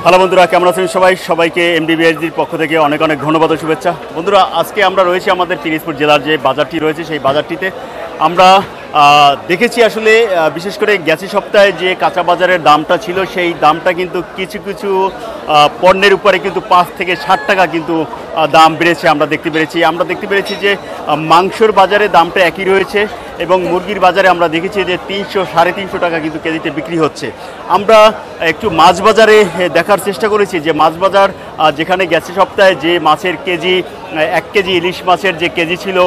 Hello বন্ধুরা, কেমন আছেন সবাই? সবাইকে এমডিবিএসডির পক্ষ থেকে অনেক অনেক ধন্যবাদ ও শুভেচ্ছা। বন্ধুরা, আজকে আমরা রয়েছি আমাদের পিরোজপুর জেলার যে বাজারটি রয়েছে সেই বাজারটিতে। আমরা দেখেছি আসলে বিশেষ করে গেছে সপ্তাহে যে কাঁচা বাজারের দামটা ছিল সেই দামটা কিন্তু কিছু কিছু পণ্যের উপরে কিন্তু 5 থেকে 60 টাকা কিন্তু দাম বেড়েছে আমরা দেখতে পেরেছি যে মাংসর বাজারে দামটা একই রয়েছে এবং মুরগির বাজারে আমরা দেখেছি যে 300-350 টাকা কিন্তু কেজিতে বিক্রি হচ্ছে। আমরা একটু মাছ বাজারে দেখার চেষ্টা করেছি যে মাছ বাজার যেখানে গেছে সপ্তাহে যে মাছের কেজি 1 কেজি ইলিশ মাছের যে কেজি ছিল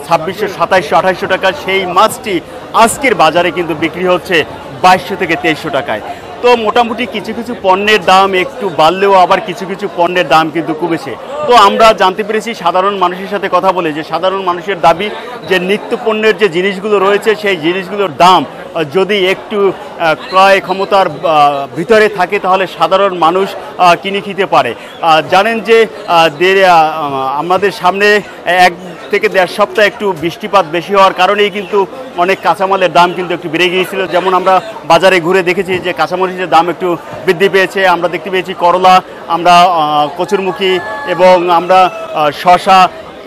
2600, 2700, 2800 টাকা, সেই মাছটি আজকের বাজারে কিন্তু বিক্রি হচ্ছে 2200 থেকে 2300 টাকায়। তো মোটামুটি কিছু কিছু পণ্যের দাম একটু বাড়লেও আবার কিছু কিছু পণ্যের দাম কিন্তু কমেছে। তো আমরা জানতে পেরেছি সাধারণ মানুষের সাথে কথা বলে যে সাধারণ মানুষের দাবি যে নিত্য পণ্যের যে জিনিসগুলো রয়েছে সেই জিনিসগুলোর দাম যদি একটু ক্রয় ক্ষমতার ভিতরে থাকে তাহলে সাধারণ মানুষ কিনে খেতে পারে। জানেন যে আমাদের সামনে 1 থেকে 1.5 সপ্তাহ একটু বৃষ্টিপাত বেশি হওয়ার কারণেই কিন্তু অনেক কাঁচামালের দাম কিন্তু একটু বেড়ে গিয়েছিল। যেমন আমরা বাজারে ঘুরে দেখেছি যে কাঁচামরিচের দাম একটু বৃদ্ধি পেয়েছে। আমরা দেখতে পেয়েছি করলা, আমরা কচুরমুখী এবং আমরা শসা,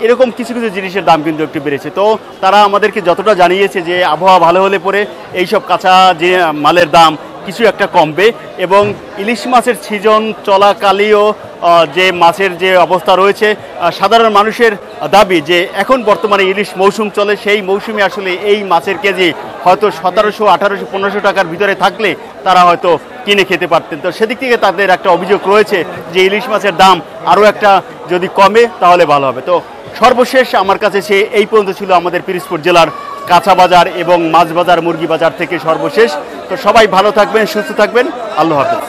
এরকম কিছু কিছু জিনিসের দাম কিন্তু একটু বেড়েছে। তো তারা আমাদেরকে যতটা জানিয়েছে যে আবহাওয়া ভালো হলে পরে এইসব কাঁচা যে মালের দাম কিছু একটা কমবে এবং ইলিশ মাছের সিজন চলাকালীয় যে মাছের যে অবস্থা রয়েছে, সাধারণ মানুষের দাবি যে এখন বর্তমানে ইলিশ মৌসুম চলে, সেই মৌসুমে আসলে এই মাছের কেজি হয়তো 1700, 1800, 1500 টাকার ভিতরে থাকলে তারা হয়তো কিনে খেতে পারতেন। তো সেদিক থেকে তাদের একটা অভিযোগ রয়েছে যে ইলিশ মাছের দাম আরও একটা যদি কমে তাহলে ভালো হবে। তো সর্বশেষ আমার কাছে সে এই পর্যন্ত ছিল আমাদের পিরোজপুর জেলার কাঁচা বাজার এবং মাছ বাজার, মুরগি বাজার থেকে সর্বশেষ। তো সবাই ভালো থাকবেন, সুস্থ থাকবেন, আল্লাহ হাফেজ।